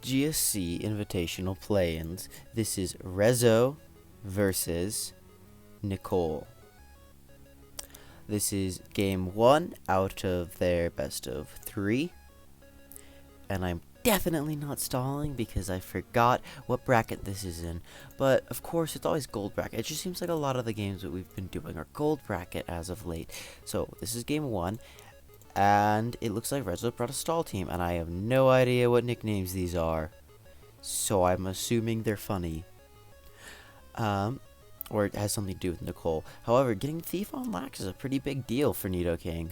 GSC Invitational Play-ins. This is Rezzo versus Nicole. This is game 1 out of their best of 3. And I'm definitely not stalling because I forgot what bracket this is in. But of course, it's always gold bracket. It just seems like a lot of the games that we've been doing are gold bracket as of late. So this is game 1. And it looks like Rezzo brought a stall team, and I have no idea what nicknames these are. So I'm assuming they're funny. Or it has something to do with Nicole. However, getting Thief on Lax is a pretty big deal for Nidoking.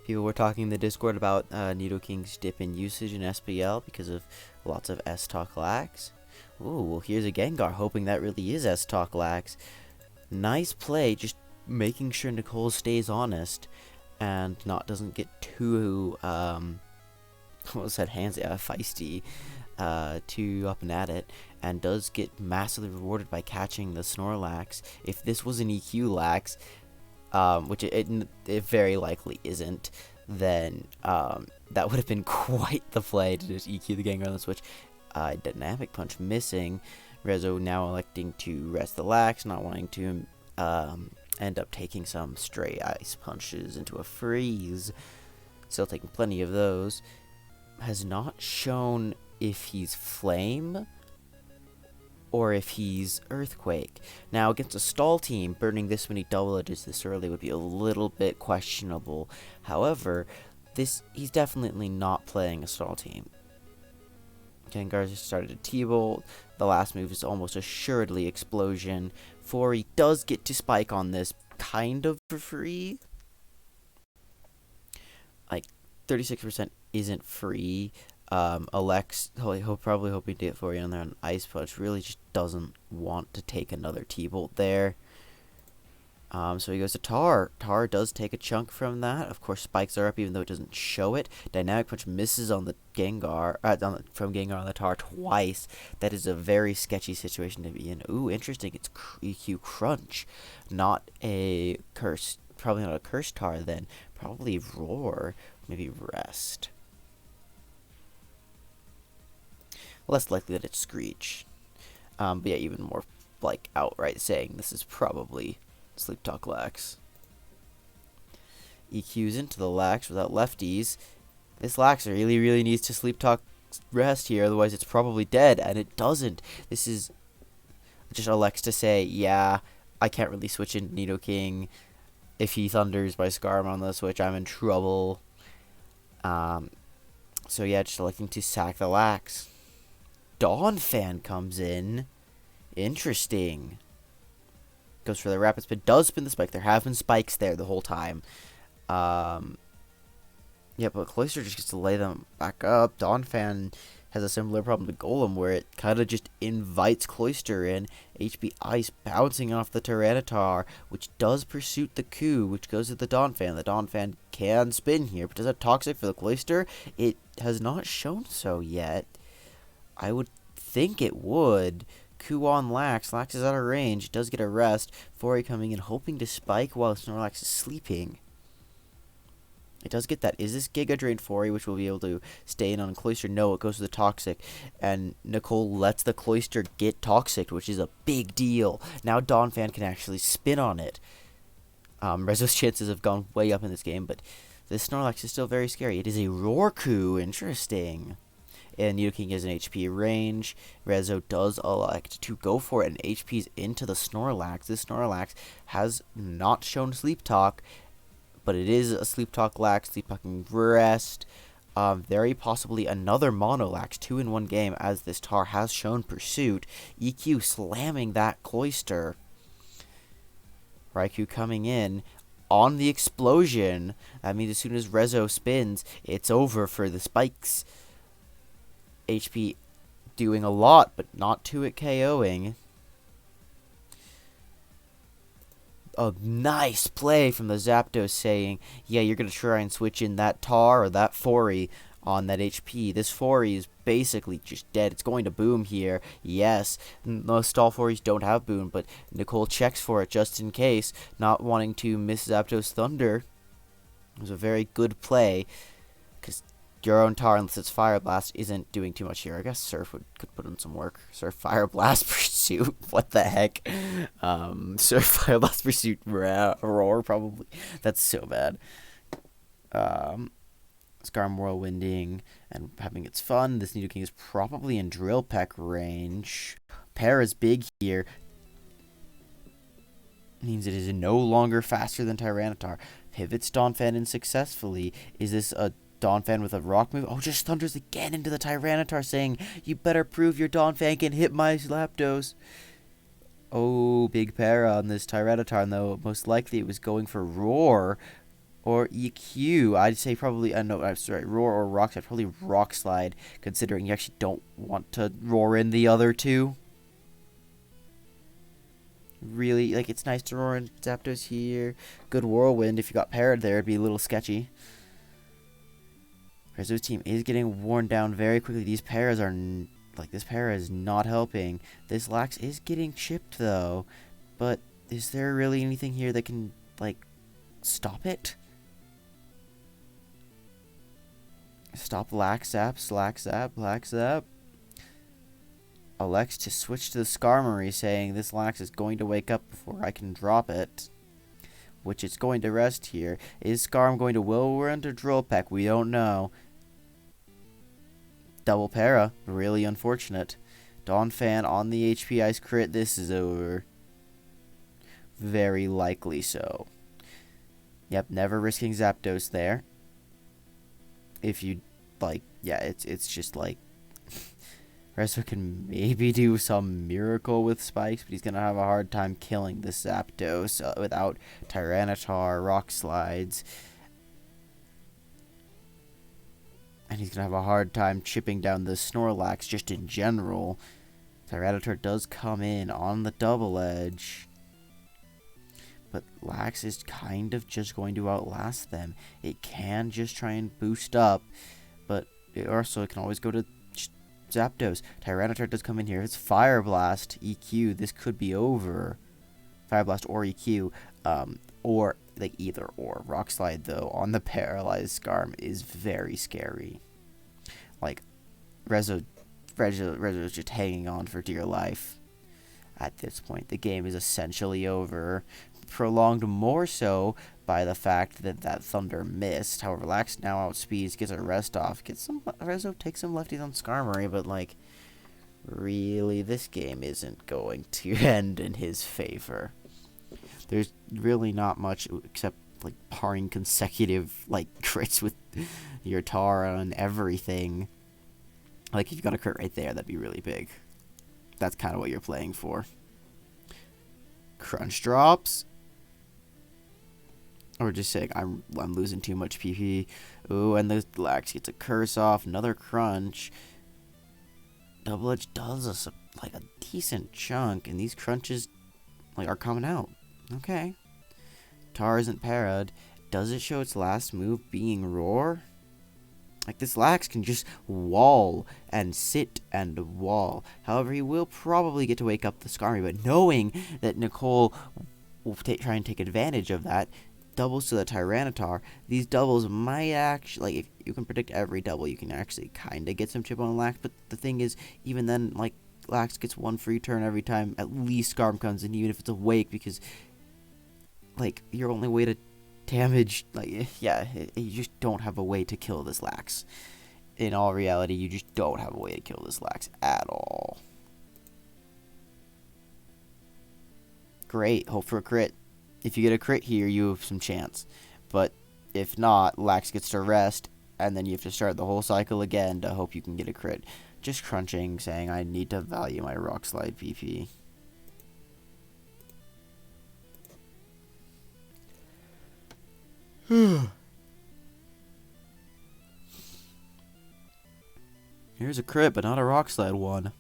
People were talking in the Discord about Nidoking's dip in usage in SPL because of lots of S-Talk Lax. Ooh, well here's a Gengar, hoping that really is S-Talk Lax. Nice play, just making sure Nicole stays honest and doesn't get too feisty, too up and at it, and does get massively rewarded by catching the Snorlax. If this was an EQ Lax, which it very likely isn't, then that would have been quite the play to just EQ the Gengar on the switch. Dynamic Punch missing. Rezzo now electing to rest the Lax, not wanting to end up taking some stray ice punches into a freeze. Still taking plenty of those. Has not shown if he's Flame or if he's Earthquake. Now, against a stall team, burning this many double edges this early would be a little bit questionable. However, he's definitely not playing a stall team. Gengar just started a T-Bolt. The last move is almost assuredly Explosion. He does get to Spike on this, kind of for free. Like, 36% isn't free. Alex, he'll probably hoping to get 40 on there on Ice Punch. Really just doesn't want to take another T-Bolt there. So he goes to Tar. Tar does take a chunk from that. Of course, spikes are up even though it doesn't show it. Dynamic Punch misses on the Gengar, from Gengar on the Tar twice. That is a very sketchy situation to be in. Ooh, interesting. It's EQ Crunch, not a curse. Probably not a Curse Tar then. Probably Roar, maybe Rest. Less likely that it's Screech. But yeah, even more like outright saying this is probably Sleep Talk Lax. EQs into the Lax without lefties. This Lax really needs to Sleep Talk Rest here, otherwise it's probably dead, and it doesn't. This is just Alex to say, yeah, I can't really switch into Nidoking. If he thunders by Scarm on the switch, I'm in trouble. So yeah, just electing to sack the Lax. Dawn Fan comes in. Interesting. Goes for the Rapid Spin. Does spin the Spike. There have been spikes there the whole time. Yeah, but Cloyster just gets to lay them back up. Dawn Fan has a similar problem to Golem, where it kind of just invites Cloyster in. HP Ice bouncing off the Tyranitar, which does Pursuit the Coup, which goes to the Dawn Fan. The Dawn Fan can spin here, but does it Toxic for the Cloyster? It has not shown so yet. I would think it would. Coup on Lax. Lax is out of range. Does get a rest. Fori coming in, hoping to spike while Snorlax is sleeping. It does get that. Is this Giga Drain Fori, which will be able to stay in on Cloyster? No, it goes to the Toxic. And Nicole lets the Cloyster get Toxic, which is a big deal. Now Dawn Fan can actually spin on it. Rezzo's chances have gone way up in this game, but this Snorlax is still very scary. It is a Roar Coup. Interesting. And Nidoking is an HP range. Rezzo does elect to go for it, and HP's into the Snorlax. This Snorlax has not shown Sleep Talk, but it is a Sleep Talk Lax, Sleep Talking Rest. Very possibly another Mono Lax, 2 in 1 game, as this Tar has shown Pursuit. EQ slamming that Cloyster. Raikou coming in on the Explosion. That means as soon as Rezzo spins, it's over for the spikes. HP doing a lot, but not to it KOing. A nice play from the Zapdos saying, yeah, you're going to try and switch in that Tar or that Fori on that HP. This Fori is basically just dead. It's going to boom here. Yes, most stall Foris don't have boom, but Nicole checks for it just in case, not wanting to miss Zapdos Thunder. It was a very good play, because your own tar, unless it's Fire Blast, isn't doing too much here. I guess Surf could put in some work. Surf Fire Blast Pursuit. What the heck? Surf Fire Blast Pursuit Roar, probably. That's so bad. Scarm Whirlwinding and having its fun. This Nidoking is probably in Drill Peck range. Para's big here. Means it is no longer faster than Tyranitar. Pivots Donphan in successfully. Is this a Donphan with a rock move? Oh, just thunders again into the Tyranitar, saying, you better prove your Donphan can hit my Zapdos. Oh, big para on this Tyranitar, though. Most likely it was going for Roar or EQ. I'd say probably, no, I'm sorry, Roar or Rock Slide. Probably Rock Slide, considering you actually don't want to roar in the other two. Really, like, it's nice to roar in Zapdos here. Good Whirlwind. If you got parried there, it'd be a little sketchy. Rezzo's team is getting worn down very quickly. These paras are, this para is not helping. This Lax is getting chipped, though. But is there really anything here that can, stop it? Stop Lax Zap, Slack Zap, Lax Zap. Elects to switch to the Skarmory, saying this Lax is going to wake up before I can drop it. Which it's going to rest here. Is Skarm going to Whirlwind or Drill Peck? We don't know. Double para. Really unfortunate. Donphan on the HP Ice crit. This is over. Very likely so. Yep, never risking Zapdos there. If you, it's just Rezzo can maybe do some miracle with spikes, but he's going to have a hard time killing this Zapdos without Tyranitar, Rock Slides. And he's going to have a hard time chipping down the Snorlax just in general. Tyranitar does come in on the double edge. But Lax is kind of just going to outlast them. It can just try and boost up, but it also can always go to Zapdos. Tyranitar does come in here. It's Fire Blast, EQ. This could be over. Fire Blast or EQ. Or, either or. Rock Slide, though, on the paralyzed Skarm is very scary. Rezzo's just hanging on for dear life. At this point, the game is essentially over. Prolonged more so by the fact that Thunder missed. However, Lax now outspeeds, gets a rest off. Rezzo takes some lefties on Skarmory, but, really, this game isn't going to end in his favor. There's really not much except, parring consecutive, crits with your Tara and everything. If you got a crit right there, that'd be really big. That's kind of what you're playing for. Crunch drops. Or just saying, I'm losing too much PP. Ooh, and the Lax gets a curse off. Another crunch. Double Edge does us a decent chunk, and these crunches are coming out. Okay. Tar isn't parried. Does it show its last move being Roar? This Lax can just wall and sit and wall. However, he will probably get to wake up the Skarmory, but knowing that Nicole will try and take advantage of that, doubles to the Tyranitar. These doubles might actually, if you can predict every double, you can actually kind of get some chip on Lax, but the thing is, even then, Lax gets one free turn every time at least Skarm comes in, even if it's awake, because, your only way to damage, you just don't have a way to kill this Lax. In all reality, you just don't have a way to kill this Lax at all. Great, hope for a crit. If you get a crit here, you have some chance. But if not, Lax gets to rest, and then you have to start the whole cycle again to hope you can get a crit. Just crunching, saying I need to value my Rock Slide PP. Here's a crit, but not a Rock Slide one.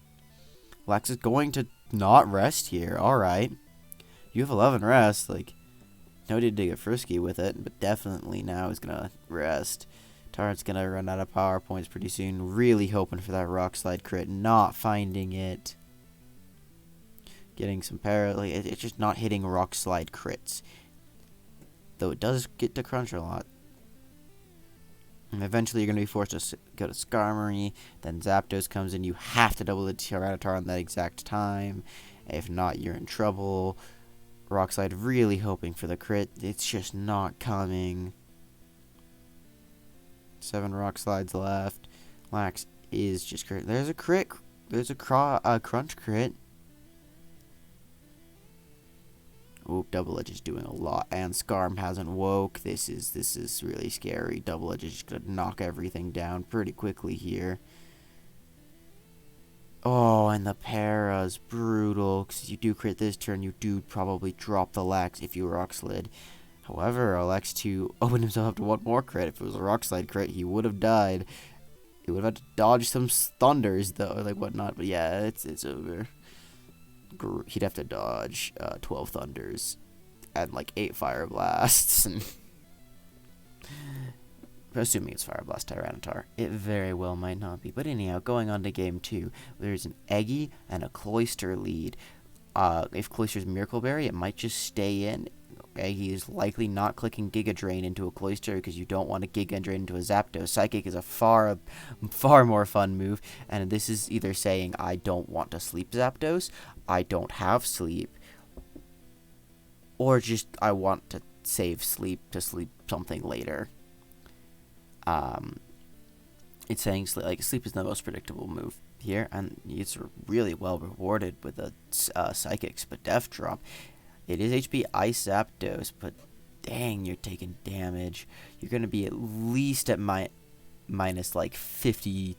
Lax is going to not rest here. Alright. You have 11 rest. No need to get frisky with it, but definitely now is going to rest. Tarrant's going to run out of power points pretty soon. Really hoping for that Rock Slide crit. Not finding it. Getting some it's just not hitting Rock Slide crits. Though it does get to crunch a lot. And eventually, you're going to be forced to go to Skarmory. Then Zapdos comes in. You have to double the Tyranitar on that exact time. If not, you're in trouble. Rock Slide really hoping for the crit. It's just not coming. 7 Rock Slides left. Lax is just crit. There's a crit. There's a crunch crit. Oop, Double Edge is doing a lot, and Skarm hasn't woke. This is really scary. Double Edge is just gonna knock everything down pretty quickly here. Oh, and the para's brutal, because you do crit this turn, you do probably drop the Lax if you Rock Slid. However, Alex to open himself up to one more crit. If it was a Rock Slide crit, he would have died. He would have had to dodge some thunders, though, or like whatnot, but yeah, it's over. He'd have to dodge 12 thunders and like 8 fire blasts, and assuming it's fire blast Tyranitar, it very well might not be. But anyhow, going on to game 2, there's an Eggy and a Cloyster lead. If Cloyster's Miracle Berry, it might just stay in. Eggy is likely not clicking Giga Drain into a Cloyster because you don't want to Giga Drain into a Zapdos. Psychic is a far more fun move, and this is either saying I don't want to sleep Zapdos, I don't have sleep, or just I want to save sleep to sleep something later. It's saying sleep is the most predictable move here, and it's really well rewarded with a Psychic Spadef drop. It is HP Ice Zapdos, but dang, you're taking damage. You're going to be at least at minus like 50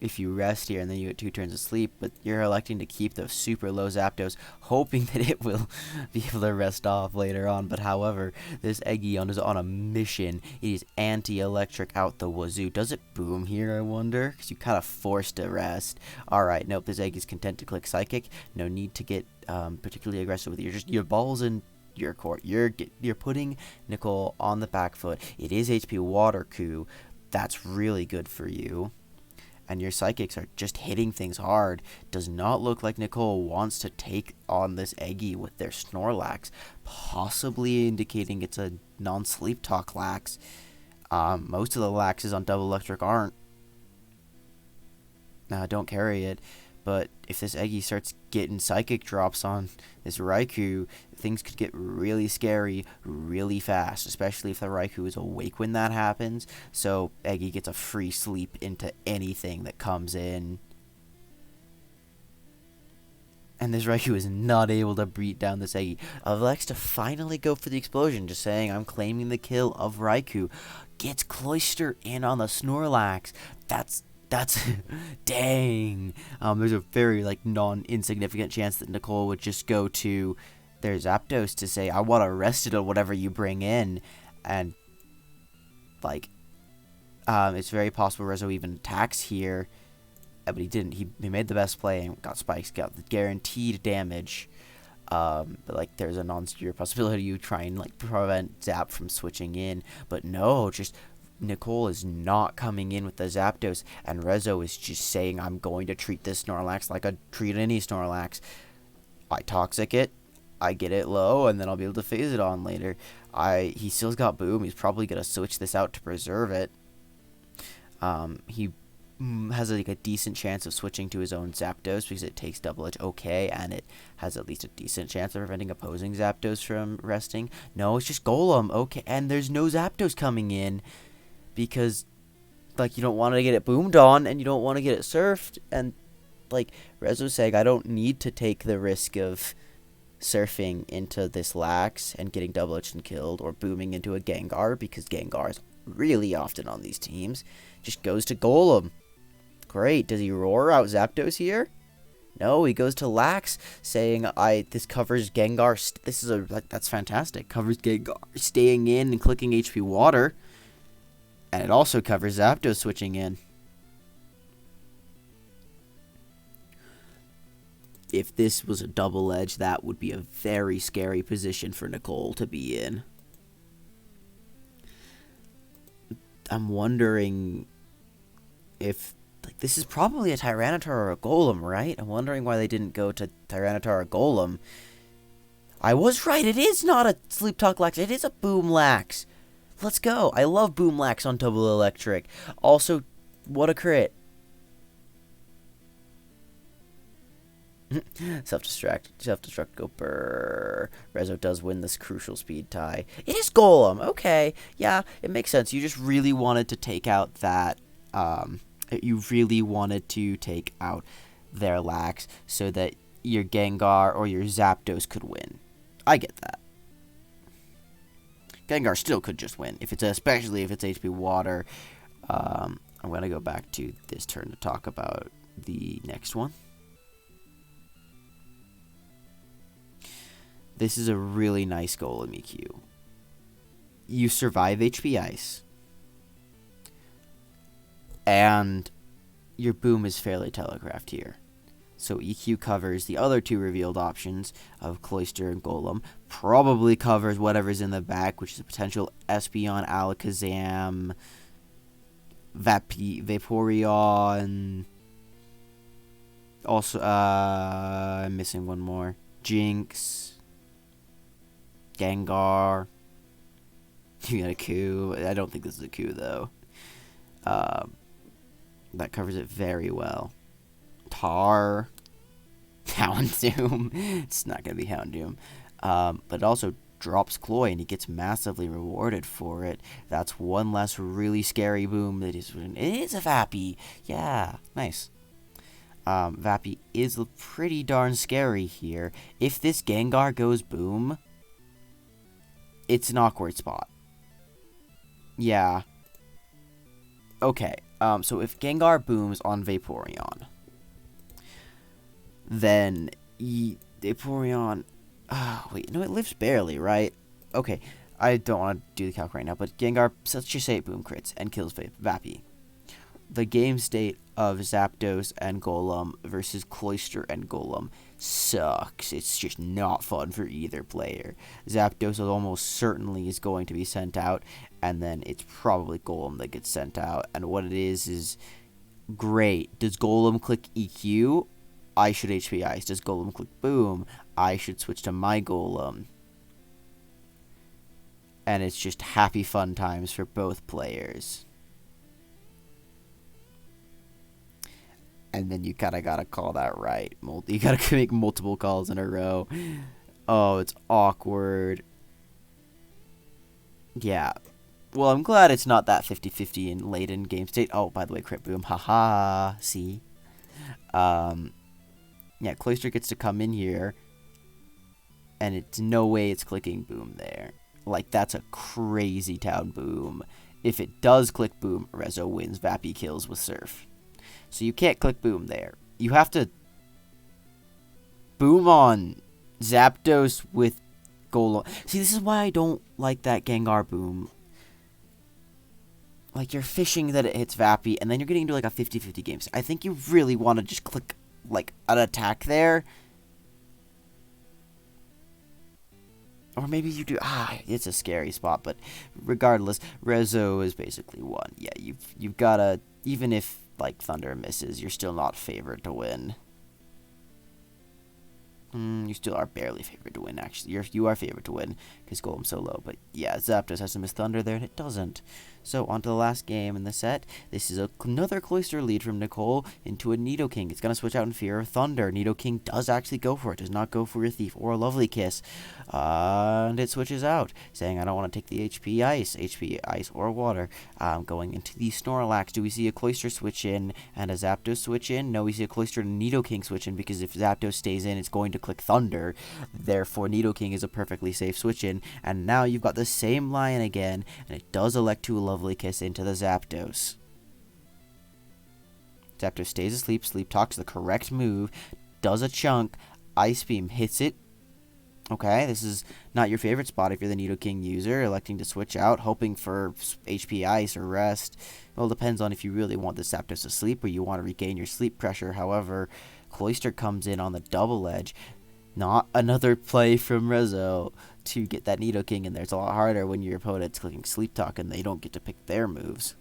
if you rest here, and then you get 2 turns of sleep, but you're electing to keep the super low Zapdos, hoping that it will be able to rest off later on. But however, this Eggion is on a mission. It is anti-electric out the wazoo. Does it boom here, I wonder? Because you kind of forced to rest. Alright, nope, this egg is content to click Psychic. No need to get particularly aggressive with it. Your balls in your court. You're putting Nicole on the back foot. It is HP Water Coup. That's really good for you. And your Psychics are just hitting things hard. Does not look like Nicole wants to take on this Eggy with their Snorlax, possibly indicating it's a non-sleep talk Lax. Most of the Laxes on Double Electric aren't. Don't carry it. But if this Eggy starts getting Psychic drops on this Raikou, things could get really scary really fast, especially if the Raikou is awake when that happens. So Eggy gets a free sleep into anything that comes in. And this Raikou is not able to beat down this Eggy. Elects to finally go for the explosion, just saying, I'm claiming the kill of Raikou. Gets Cloyster in on the Snorlax. That's dang. There's a very non-insignificant chance that Nicole would just go to their Zapdos to say, I want to rest it on whatever you bring in, and it's very possible Rezzo even attacks here, but he didn't. He made the best play and got spikes, got the guaranteed damage. But there's a non-zero possibility you try and prevent Zap from switching in, but no, just Nicole is not coming in with the Zapdos, and Rezzo is just saying, I'm going to treat this Snorlax like I treat any Snorlax. I Toxic it, I get it low, and then I'll be able to phase it on later. He still's got Boom. He's probably going to switch this out to preserve it. He has a decent chance of switching to his own Zapdos because it takes Double Edge okay, and it has at least a decent chance of preventing opposing Zapdos from resting. No, it's just Golem. Okay, and there's no Zapdos coming in, because you don't want to get it boomed on, and you don't want to get it surfed, and Rezzo's saying, I don't need to take the risk of surfing into this Lax and getting Double Edged and killed, or booming into a Gengar, because Gengar is really often on these teams. Just goes to Golem. Great. Does he roar out Zapdos here? No, he goes to Lax, saying, this covers Gengar. That's fantastic. Covers Gengar staying in and clicking HP Water. And it also covers Zapdos switching in. If this was a Double Edge, that would be a very scary position for Nicole to be in. I'm wondering if this is probably a Tyranitar or a Golem, right? I'm wondering why they didn't go to Tyranitar or Golem. I was right. It is not a Sleep Talk Lax. It is a Boom Lax. Let's go. I love Boomlax on double electric. Also, what a crit. Self-destruct, go brrr. Rezzo does win this crucial speed tie. It is Golem. Okay. Yeah, it makes sense. You just really wanted to take out that, you really wanted to take out their Lax so that your Gengar or your Zapdos could win. I get that. Gengar still could just win, especially if it's HP Water. I'm going to go back to this turn to talk about the next one. This is a really nice Golem EQ. You survive HP Ice. And your Boom is fairly telegraphed here. So EQ covers the other two revealed options of Cloyster and Golem. Probably covers whatever's in the back, which is a potential Espeon, Alakazam, Vaporeon. Also, I'm missing one more. Jinx. Gengar. You got a Coup. I don't think this is a Coup, though. That covers it very well. Tar. Houndoom. It's not going to be Houndoom. But it also drops Cloy, and he gets massively rewarded for it. That's one less really scary Boom. It is a Vappy. Yeah, nice. Vappy is pretty darn scary here. If this Gengar goes Boom, it's an awkward spot. Yeah. Okay. So if Gengar booms on Vaporeon, then Vaporeon... wait, no, it lives barely, right? Okay, I don't want to do the calc right now, but Gengar, let's just say it boom crits and kills Vappy. The game state of Zapdos and Golem versus Cloyster and Golem sucks. It's just not fun for either player. Zapdos almost certainly is going to be sent out, and then it's probably Golem that gets sent out. And what it is great. Does Golem click EQ? I should HP Ice. Does Golem click Boom? I should switch to my Golem. And it's just happy fun times for both players. And then you kind of got to call that right. You got to make multiple calls in a row. Oh, it's awkward. Yeah. Well, I'm glad it's not that 50-50 in late in game state. Oh, by the way, crit boom. Haha. See? Yeah, Cloyster gets to come in here. And it's no way it's clicking boom there. Like, that's a crazy town boom. If it does click boom, Rezzo wins. Vappy kills with Surf. So you can't click boom there. You have to boom on Zapdos with Golem. See, this is why I don't like that Gengar boom. Like, you're fishing that it hits Vappy, and then you're getting into, like, a 50-50 game. I think you really want to just click, like, an attack there. Or maybe you do. It's a scary spot, but regardless, Rezzo is basically won. Yeah, you've got to, even if, like, Thunder misses, you're still not favored to win. You still are barely favored to win, actually. You are favored to win, because Golem's so low. But yeah, Zapdos has to miss Thunder there, and it doesn't. So, on to the last game in the set. This is another Cloyster lead from Nicole into a Nidoking. It's going to switch out in fear of Thunder. Nidoking does actually go for it. Does not go for your Thief or a Lovely Kiss. And it switches out, saying, I don't want to take the HP Ice or Water. Going into the Snorlax. Do we see a Cloyster switch in and a Zapdos switch in? No, we see a Cloyster and a Nidoking switch in, because if Zapdos stays in, it's going to click Thunder. Therefore, Nidoking is a perfectly safe switch in. And now you've got the same line again, and it does elect to Lovely Kiss into the Zapdos. Zapdos stays asleep. Sleep Talk's the correct move. Does a chunk. Ice Beam hits it. Okay, this is not your favorite spot if you're the Nidoking user, electing to switch out, hoping for HP Ice or Rest. Well, it depends on if you really want the Zapdos to sleep or you want to regain your sleep pressure. However, Cloyster comes in on the double edge. Not another play from Rezzo to get that Nidoking in there. It's a lot harder when your opponent's clicking Sleep Talk and they don't get to pick their moves.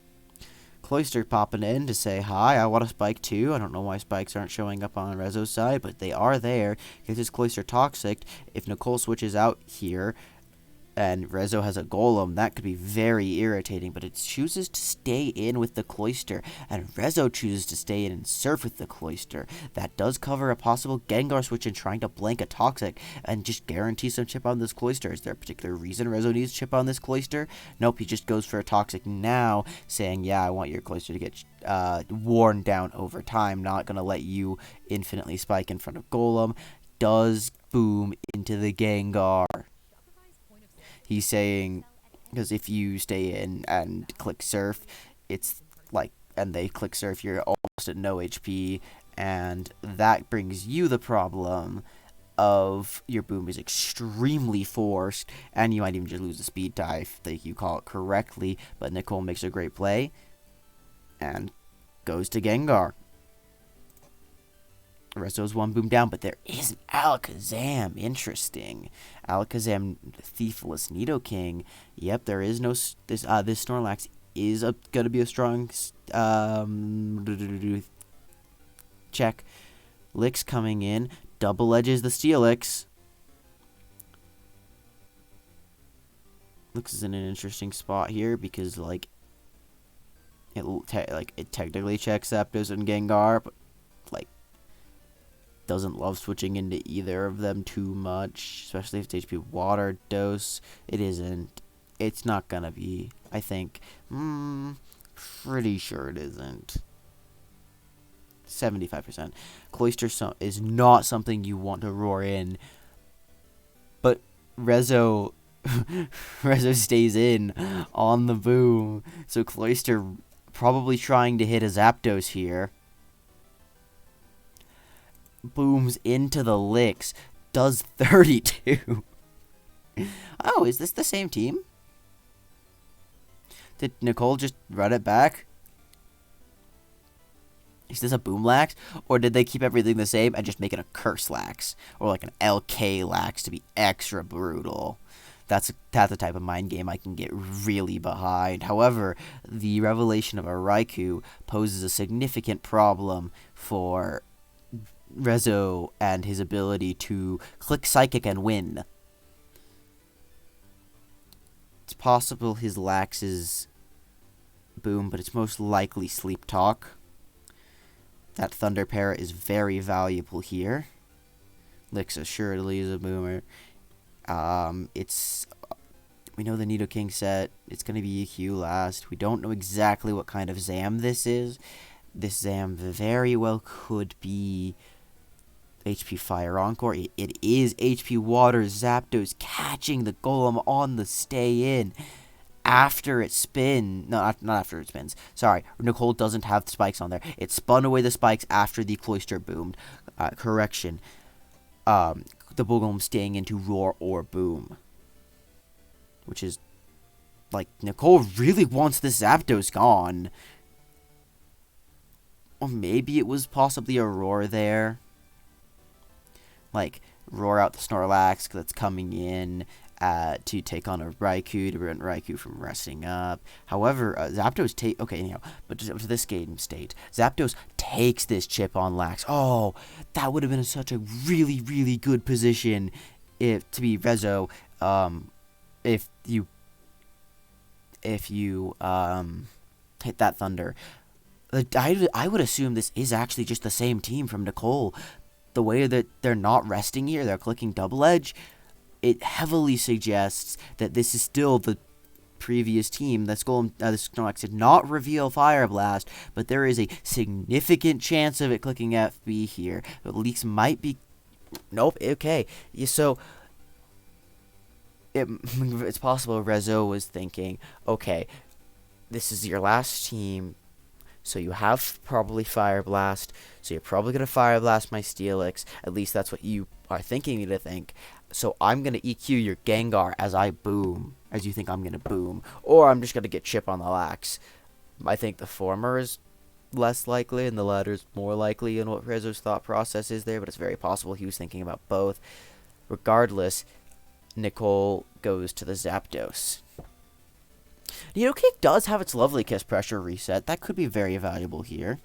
Cloyster popping in to say, hi, I want a Spike too. I don't know why Spikes aren't showing up on Rezzo's side, but they are there. Because it's Cloyster Toxic. If Nicole switches out here, and Rezzo has a golem, that could be very irritating, but it chooses to stay in with the cloister, and Rezzo chooses to stay in and surf with the cloister. That does cover a possible Gengar switch in trying to blank a Toxic and just guarantee some chip on this cloister. Is there a particular reason Rezzo needs chip on this cloister? Nope, he just goes for a Toxic now, saying, yeah, I want your cloister to get worn down over time, not going to let you infinitely spike in front of Golem. Does boom into the Gengar. He's saying, because if you stay in and click surf, it's like, and they click surf, you're almost at no HP, and that brings you the problem of your boom is extremely forced, and you might even just lose the speed tie if you call it correctly, but Nicole makes a great play, and goes to Gengar. Rezzo's one boom down, but there is an Alakazam. Interesting. Alakazam, Thiefless, Nidoking. Yep, there is no... This Snorlax is going to be a strong... check. Lick's coming in. Double edges the Steelix. Looks is in an interesting spot here because, like... It technically checks Zapdos and Gengar, but, like... doesn't love switching into either of them too much, especially if it's HP Water Dose. It isn't. It's not gonna be, I think. Pretty sure it isn't. 75%. Cloister is not something you want to roar in, but Rezzo stays in on the boom, so Cloister probably trying to hit a Zapdos here. Booms into the licks, does 32. Oh, is this the same team? Did Nicole just run it back? Is this a Boomlax? Or did they keep everything the same and just make it a Curse-Lax? Or like an LK-Lax to be extra brutal? That's the type of mind game I can get really behind. However, the revelation of a Raikou poses a significant problem for Rezzo and his ability to click Psychic and win. It's possible his Lax is Boom, but it's most likely Sleep Talk. That Thunder Parrot is very valuable here. Lick's assuredly is a boomer. We know the Nidoking set. It's going to be EQ last. We don't know exactly what kind of Zam this is. This Zam very well could be HP Fire Encore. It is HP Water Zapdos catching the Golem on the stay in after it spins. No, not after it spins. Sorry, Nicole doesn't have the spikes on there. It spun away the spikes after the Cloister boomed. Correction. The Golem staying into Roar or Boom. Which is, like, Nicole really wants this Zapdos gone. Or maybe it was possibly a Roar there. Like, roar out the Snorlax that's coming in to take on a Raikou, to prevent Raikou from resting up. However, Zapdos but to this game state, Zapdos takes this chip on Lax. Oh, that would have been such a really, really good position to be Rezzo, if you hit that Thunder. I would assume this is actually just the same team from Nicole. The way that they're not resting here, they're clicking Double Edge, it heavily suggests that this is still the previous team. This Snorlax did not reveal Fire Blast, but there is a significant chance of it clicking FB here. But Leaks might be... Nope, okay. Yeah, so... It's possible Rezzo was thinking, okay, this is your last team, so you have probably Fire Blast, so you're probably going to Fire Blast my Steelix. At least that's what you are thinking me to think. So I'm going to EQ your Gengar as I boom, as you think I'm going to boom. Or I'm just going to get chip on the Lax. I think the former is less likely, and the latter is more likely in what Rezzo's thought process is there, but it's very possible he was thinking about both. Regardless, Nicole goes to the Zapdos. Nidoking does have its lovely Kiss Pressure reset. That could be very valuable here.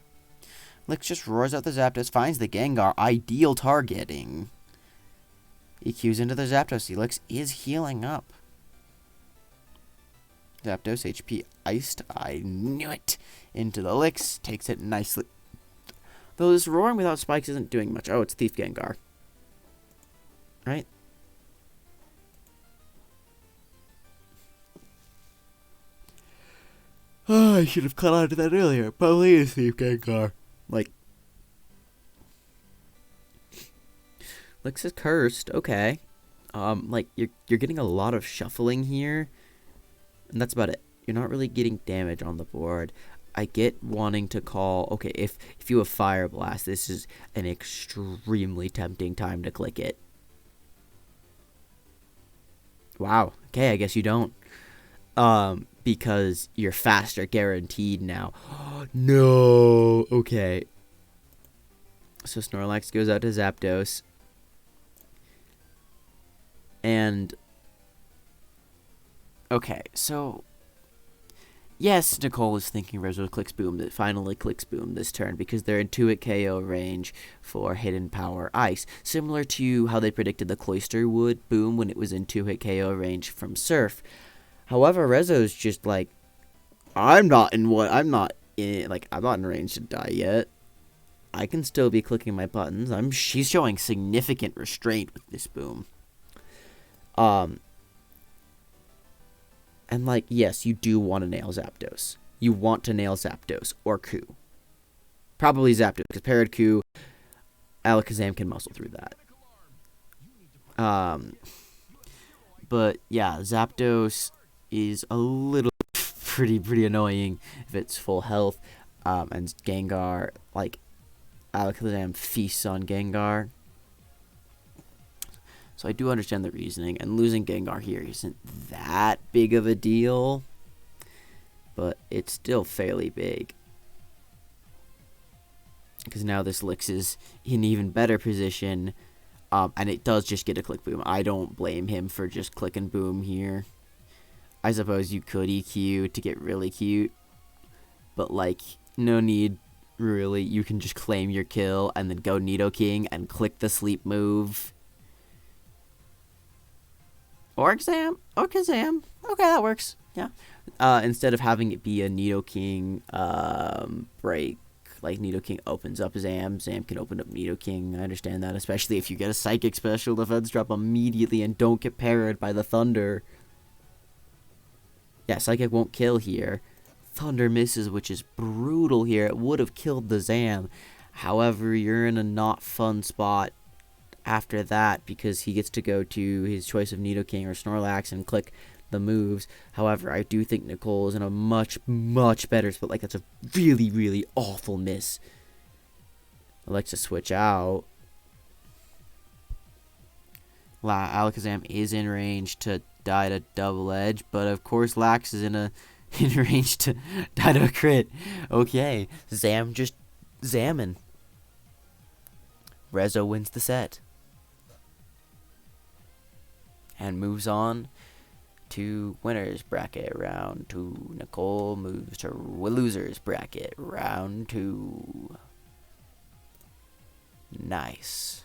Lick just roars out the Zapdos, finds the Gengar. Ideal targeting. EQs into the Zapdos. Helix is healing up. Zapdos, HP iced. I knew it. Into the licks. Takes it nicely. Though this roaring without spikes isn't doing much. Oh, it's Thief Gengar. Right? Oh, I should have caught on to that earlier. Probably is Thief Gengar. Like, Licks is cursed. Okay. Like you're getting a lot of shuffling here, and that's about it. You're not really getting damage on the board. I get wanting to call. Okay, if you have Fire Blast, this is an extremely tempting time to click it. Wow. Okay, I guess you don't. Because you're faster, guaranteed now. No. Okay. So Snorlax goes out to Zapdos. And okay, so yes, Nicole is thinking Rezzo clicks Boom. That finally clicks Boom this turn because they're in 2-hit KO range for Hidden Power Ice, similar to how they predicted the Cloyster would Boom when it was in 2-hit KO range from Surf. However, Rezzo's just like, I'm not in range to die yet. I can still be clicking my buttons. She's showing significant restraint with this Boom. And like, yes, you do want to nail Zapdos. You want to nail Zapdos or Coup. Probably Zapdos, because Parrot Coup, Alakazam can muscle through that. But yeah, Zapdos is a little pretty annoying if it's full health. And Gengar, like, Alakazam feasts on Gengar. So I do understand the reasoning, and losing Gengar here isn't that big of a deal, but it's still fairly big. Because now this Lix is in even better position, and it does just get a click Boom. I don't blame him for just clicking Boom here. I suppose you could EQ to get really cute, but like, no need, really. You can just claim your kill and then go Nidoking and click the sleep move. Or Kazam. Okay, that works. Yeah. Instead of having it be a Nidoking break, like Nidoking opens up Zam can open up Nidoking. I understand that, especially if you get a Psychic Special Defense drop immediately and don't get parried by the Thunder. Yeah, Psychic won't kill here. Thunder misses, which is brutal here. It would have killed the Zam. However, you're in a not fun spot after that because he gets to go to his choice of Nidoking or Snorlax and click the moves. However, I do think Nicole is in a much better spot. Like, that's a really awful miss. I like to switch out. Alakazam is in range to die to Double Edge, but of course Lax is in range to die to a crit. Okay, Zam just zamming. Rezzo wins the set. And moves on to winner's bracket round 2. Nicole moves to loser's bracket round 2. Nice.